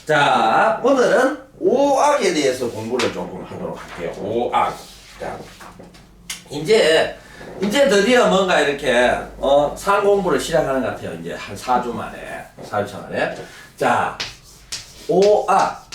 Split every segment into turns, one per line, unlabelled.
자, 오늘은 오악에 대해서 공부를 조금 하도록 할게요. 오악. 자, 이제 드디어 뭔가 이렇게 상 공부를 시작하는 것 같아요. 이제 한 4주 만에, 4주차 만에. 자, 오악.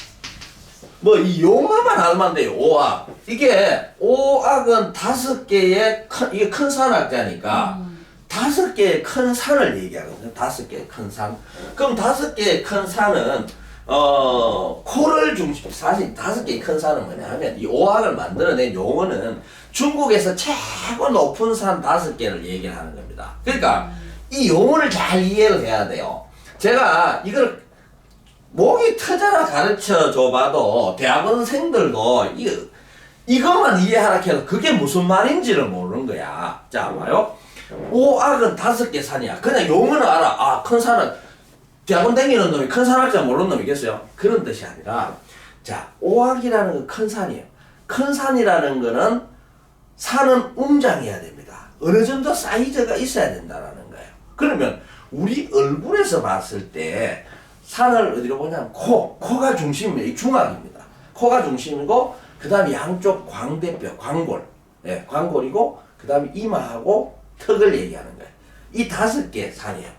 뭐 이 용어만 알면 돼요. 오악. 이게 오악은 5개의 이게 큰 산악자니까 5개의 큰 산을 얘기하거든요. 5개의 큰 산. 그럼 5개의 큰 산은 코를 중심, 사실 5개의 큰 산은 뭐냐 하면 이 오악을 만들어낸 용어는 중국에서 최고 높은 산 5개를 얘기를 하는 겁니다. 그러니까 이 용어를 잘 이해를 해야 돼요. 제가 이걸 목이 터져라 가르쳐 줘봐도 대학원생들도 이것만 이해하라 해도 그게 무슨 말인지를 모르는 거야. 자, 봐요. 오악은 5개 산이야. 그냥 용어는 알아. 아, 큰 산은 대학원 다니는 놈이 큰 산악자 모르는 놈이겠어요? 그런 뜻이 아니라, 자, 오악이라는 건 큰 산이에요. 큰 산이라는 거는 산은 웅장해야 됩니다. 어느 정도 사이즈가 있어야 된다는 거예요. 그러면 우리 얼굴에서 봤을 때 산을 어디로 보냐면 코가 중심이에요. 이 중앙입니다. 코가 중심이고 그 다음에 양쪽 광대뼈, 광골, 네, 광골이고 그 다음에 이마하고 턱을 얘기하는 거예요. 이 5개 산이에요.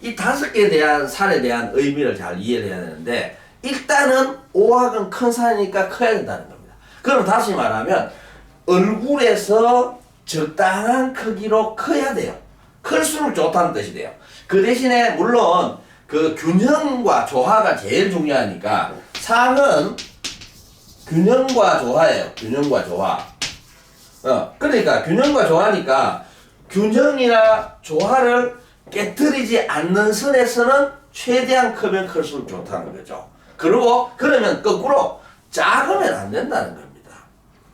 이 5개에 대한 산에 대한 의미를 잘 이해를 해야 되는데, 일단은 오악은 큰 산이니까 커야 된다는 겁니다. 그럼 다시 말하면 얼굴에서 적당한 크기로 커야 돼요. 클수록 좋다는 뜻이 돼요. 그 대신에 물론 그 균형과 조화가 제일 중요하니까 상은 균형과 조화예요. 균형과 조화. 그러니까 균형과 조화니까 균형이나 조화를 깨뜨리지 않는 선에서는 최대한 크면 클수록 좋다는 거죠. 그리고 그러면 거꾸로 작으면 안 된다는 겁니다.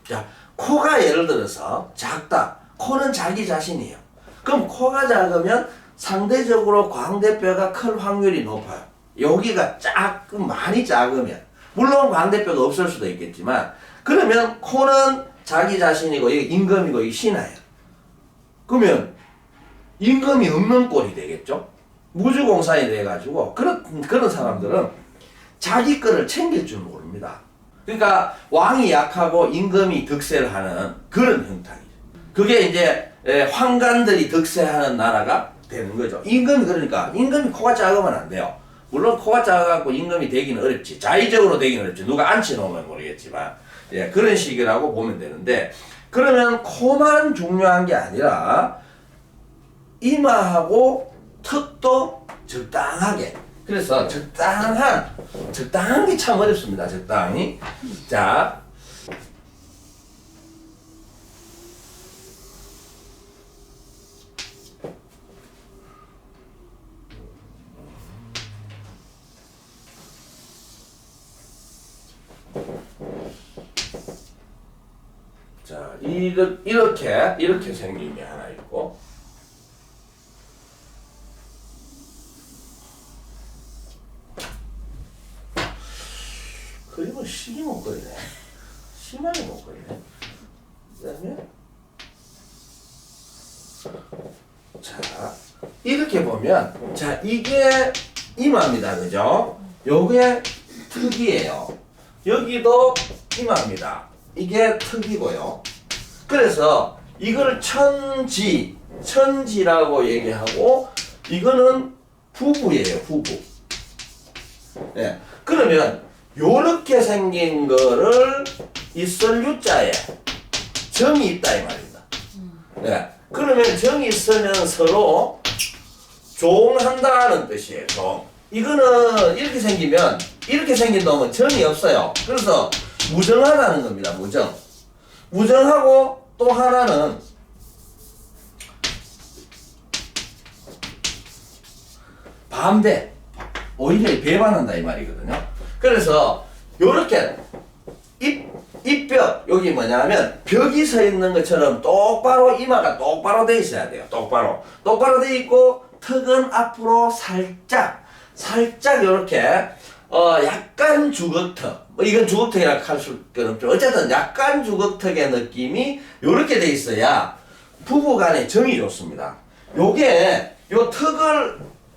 자, 코가 예를 들어서 작다. 코는 자기 자신이에요. 그럼 코가 작으면 상대적으로 광대뼈가 클 확률이 높아요. 여기가 많이 작으면, 물론 광대뼈가 없을 수도 있겠지만, 그러면 코는 자기 자신이고 이게 임금이고 이게 신하예요. 그러면 임금이 없는 꼴이 되겠죠? 무주공산이 돼가지고 그런 사람들은 자기 거를 챙길 줄 모릅니다. 그러니까 왕이 약하고 임금이 득세를 하는 그런 형태이죠. 그게 이제 황관들이 득세하는 나라가 되는 거죠. 그러니까 임금이 코가 작으면 안 돼요. 물론 코가 작아갖고 임금이 되기는 어렵지. 자의적으로 되기는 어렵지. 누가 앉혀놓으면 모르겠지만, 예, 그런 식이라고 보면 되는데, 그러면 코만 중요한 게 아니라 이마하고 턱도 적당하게. 그래서 적당한 게 참 어렵습니다. 적당히. 자, 이렇게 생긴 게 하나 있고, 그림은 심히 못 그리네. 심하게 못 그리네. 그 다음에, 자, 이렇게 보면, 자, 이게 이마입니다. 그죠? 요게 턱이에요. 여기도 이마입니다. 이게 턱이고요. 그래서 이걸 천지라고 얘기하고, 이거는 부부예요. 부부. 네. 그러면 요렇게 생긴 거를 있을 유자에 정이 있다 이 말입니다. 네. 그러면 정이 있으면 서로 조응한다는 뜻이에요. 조응. 이거는 이렇게 생긴 놈은 정이 없어요. 그래서 무정하다는 겁니다. 무정하고 또 하나는 반대. 오히려 배반한다 이 말이거든요. 그래서 요렇게 입벽, 여기 뭐냐면 벽이 서 있는 것처럼 똑바로 이마가 똑바로 돼 있어야 돼요. 똑바로 돼 있고, 턱은 앞으로 살짝 요렇게 약간 주걱턱, 이건 주걱턱이라고 할 수는 없죠. 어쨌든 약간 주걱턱의 느낌이 요렇게 돼 있어야 부부간의 정이 좋습니다. 요게 요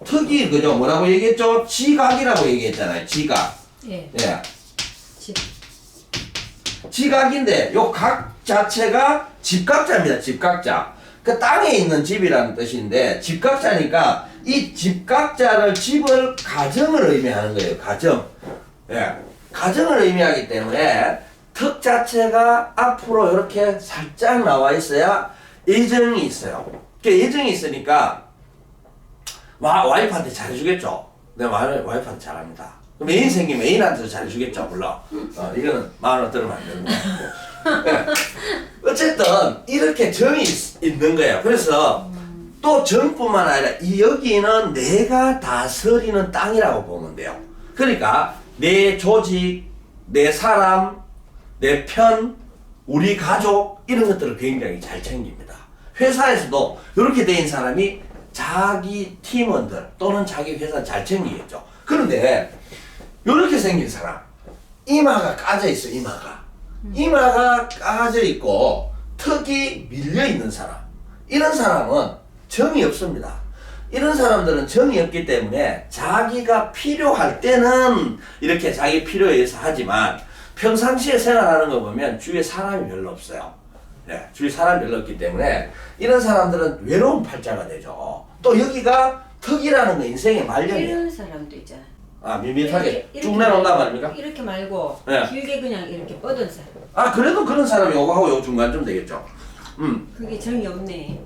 턱이 그죠? 뭐라고 얘기했죠? 지각이라고 얘기했잖아요. 지각.
예.
예.
집.
지각인데 요 각 자체가 집각자입니다. 집각자. 그 땅에 있는 집이라는 뜻인데 집각자니까 이 집각자를 집을 가정을 의미하는 거예요. 가정. 예. 가정을 의미하기 때문에 턱 자체가 앞으로 이렇게 살짝 나와 있어야 예정이 있어요. 그 예정이 있으니까 와이프한테 잘해주겠죠. 내가 와이프한테 잘합니다. 그럼 애인 생기면 애인한테도 잘해주겠죠. 물론 이거는 마음으로 들으면 안 되는 거고. 네. 어쨌든 이렇게 정이 있는 거예요. 그래서 또 정뿐만 아니라 여기는 내가 다스리는 땅이라고 보면 돼요. 그러니까 내 조직, 내 사람, 내 편, 우리 가족 이런 것들을 굉장히 잘 챙깁니다. 회사에서도 이렇게 된 사람이 자기 팀원들 또는 자기 회사 잘 챙기겠죠. 그런데 이렇게 생긴 사람, 이마가 까져 있어. 이마가 까져 있고 턱이 밀려 있는 사람, 이런 사람은 정이 없습니다. 이런 사람들은 정이 없기 때문에 자기가 필요할 때는 이렇게 자기 필요에 의해서 하지만 평상시에 생활하는 거 보면 주위에 사람이 별로 없어요. 네, 주위에 사람이 별로 없기 때문에 이런 사람들은 외로운 팔자가 되죠. 또 여기가 턱이라는 거 인생의 말년이에요.
이런 사람도 있잖아.
아, 밋밋하게
이렇게
쭉 내려온단 말입니까?
이렇게 말고
네.
길게 그냥 이렇게 뻗은 사람.
아, 그래도 그런 사람이 요거하고 요 중간쯤 되겠죠.
그게 정이 없네.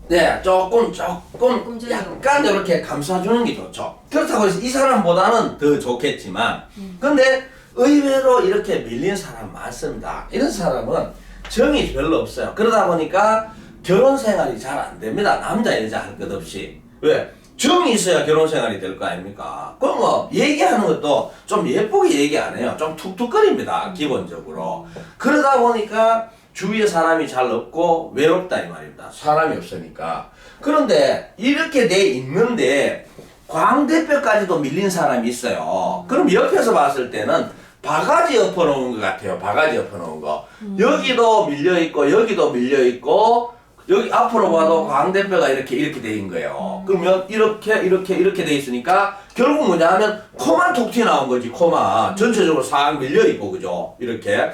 네, 조금
정이
약간 이렇게 감싸주는 게 좋죠. 그렇다고 해서 이 사람보다는 더 좋겠지만, 근데 의외로 이렇게 밀린 사람 많습니다. 이런 사람은 정이 별로 없어요. 그러다 보니까 결혼 생활이 잘 안 됩니다. 남자 여자 할 것 없이. 왜? 정이 있어야 결혼 생활이 될 거 아닙니까? 그럼 뭐 얘기하는 것도 좀 예쁘게 얘기 안 해요. 좀 툭툭거립니다. 기본적으로. 그러다 보니까 주위에 사람이 잘 없고 외롭다 이 말입니다. 사람이 없으니까. 그런데 이렇게 돼 있는데 광대뼈까지도 밀린 사람이 있어요. 그럼 옆에서 봤을 때는 바가지 엎어놓은 것 같아요. 바가지 엎어놓은 거. 여기도 밀려있고 여기도 밀려있고 여기 앞으로 봐도 광대뼈가 이렇게 돼 있는 거예요. 그러면 이렇게 돼 있으니까 결국 뭐냐 하면 코만 톡 튀어나온 거지. 코만 전체적으로 싹 밀려있고 그죠. 이렇게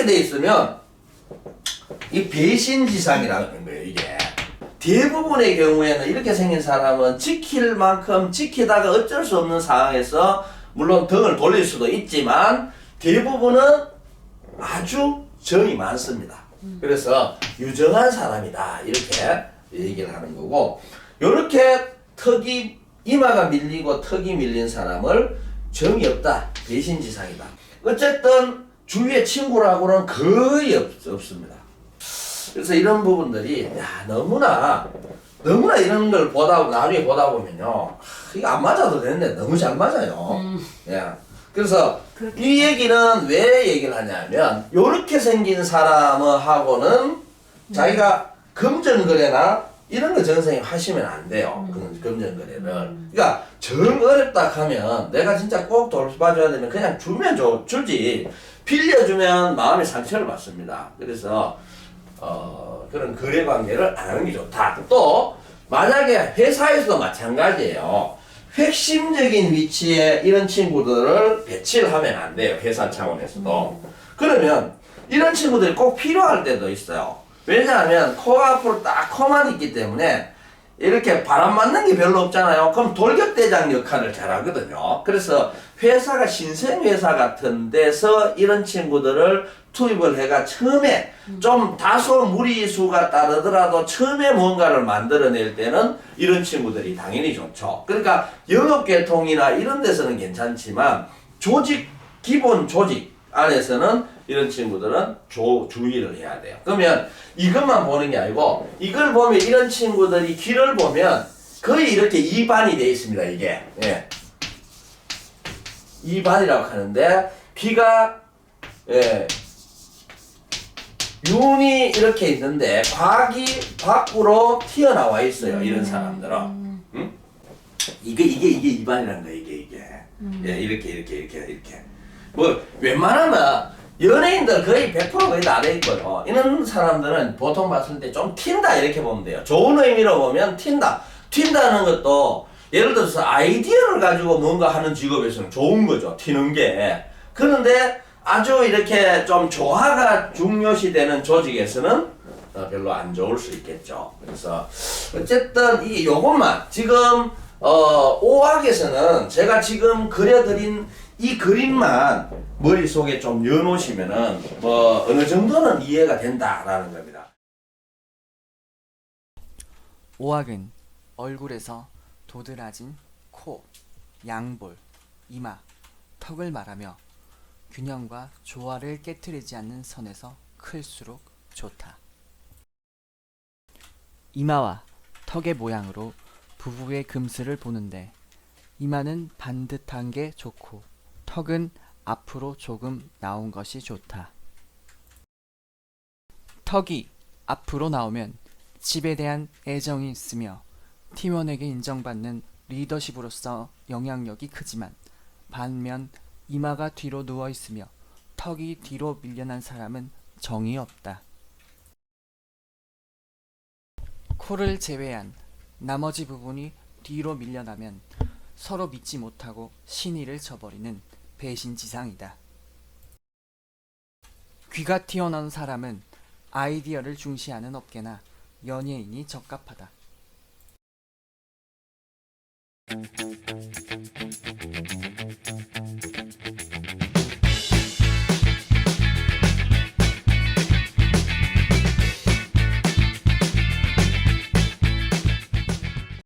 돼 있으면 이 배신지상이라는 거예요. 이게 대부분의 경우에는 이렇게 생긴 사람은 지킬 만큼 지키다가 어쩔 수 없는 상황에서 물론 등을 돌릴 수도 있지만 대부분은 아주 정이 많습니다. 그래서 유정한 사람이다 이렇게 얘기를 하는 거고, 이렇게 턱이 이마가 밀리고 턱이 밀린 사람을 정이 없다, 배신지상이다. 어쨌든 주위의 친구라고는 거의 없습니다. 그래서 이런 부분들이 너무나 이런 걸 나중에 보다 보면요, 이거 안 맞아도 되는데 너무 잘 맞아요. 예. 그래서 이 얘기는 왜 얘기를 하냐면, 요렇게 생긴 사람하고는 자기가 금전거래나 이런 거 전생에 하시면 안 돼요. 금전거래를. 그러니까 정 어렵다 하면 내가 진짜 꼭 돌봐줘야 되면 그냥 주면 주지, 빌려주면 마음의 상처를 받습니다. 그래서 그런 거래 관계를 안 하는 게 좋다. 또 만약에 회사에서도 마찬가지예요. 핵심적인 위치에 이런 친구들을 배치를 하면 안 돼요. 회사 차원에서도. 그러면 이런 친구들이 꼭 필요할 때도 있어요. 왜냐하면 코가 앞으로 딱 코만 있기 때문에 이렇게 바람 맞는 게 별로 없잖아요. 그럼 돌격대장 역할을 잘 하거든요. 그래서 회사가 신생회사 같은 데서 이런 친구들을 투입을 해가 처음에 좀 다소 무리수가 따르더라도 처음에 뭔가를 만들어낼 때는 이런 친구들이 당연히 좋죠. 그러니까 영업계통이나 이런 데서는 괜찮지만 기본 조직 안에서는 이런 친구들은 주의를 해야 돼요. 그러면 이것만 보는 게 아니고, 이걸 보면 이런 친구들이 귀를 보면 거의 이렇게 이반이 되어 있습니다. 이게. 예. 이반이라고 하는데, 귀가 윤이 이렇게 있는데 과기 밖으로 튀어나와 있어요. 이런 사람들은. 응? 이게 이반이라는 거야. 이게. 예, 이렇게. 뭐 웬만하면 연예인들 거의 100% 거의 다 돼 있고요. 이런 사람들은 보통 봤을 때 좀 튄다 이렇게 보면 돼요. 좋은 의미로 보면 튄다. 튄다는 것도 예를 들어서 아이디어를 가지고 뭔가 하는 직업에서는 좋은 거죠. 튀는 게. 그런데 아주 이렇게 좀 조화가 중요시 되는 조직에서는 별로 안 좋을 수 있겠죠. 그래서 어쨌든 이 요것만 지금 5학에서는 제가 지금 그려드린 이 그림만 머릿속에 좀 넣어놓으시면은 뭐 어느 정도는 이해가 된다라는 겁니다.
5학은 얼굴에서 도드라진 코, 양볼, 이마, 턱을 말하며 균형과 조화를 깨트리지 않는 선에서 클수록 좋다. 이마와 턱의 모양으로 부부의 금슬을 보는데 이마는 반듯한 게 좋고 턱은 앞으로 조금 나온 것이 좋다. 턱이 앞으로 나오면 집에 대한 애정이 있으며 팀원에게 인정받는 리더십으로서 영향력이 크지만 반면 이마가 뒤로 누워 있으며 턱이 뒤로 밀려난 사람은 정이 없다. 코를 제외한 나머지 부분이 뒤로 밀려나면 서로 믿지 못하고 신의를 저버리는 배신지상이다. 귀가 튀어나온 사람은 아이디어를 중시하는 업계나 연예인이 적합하다.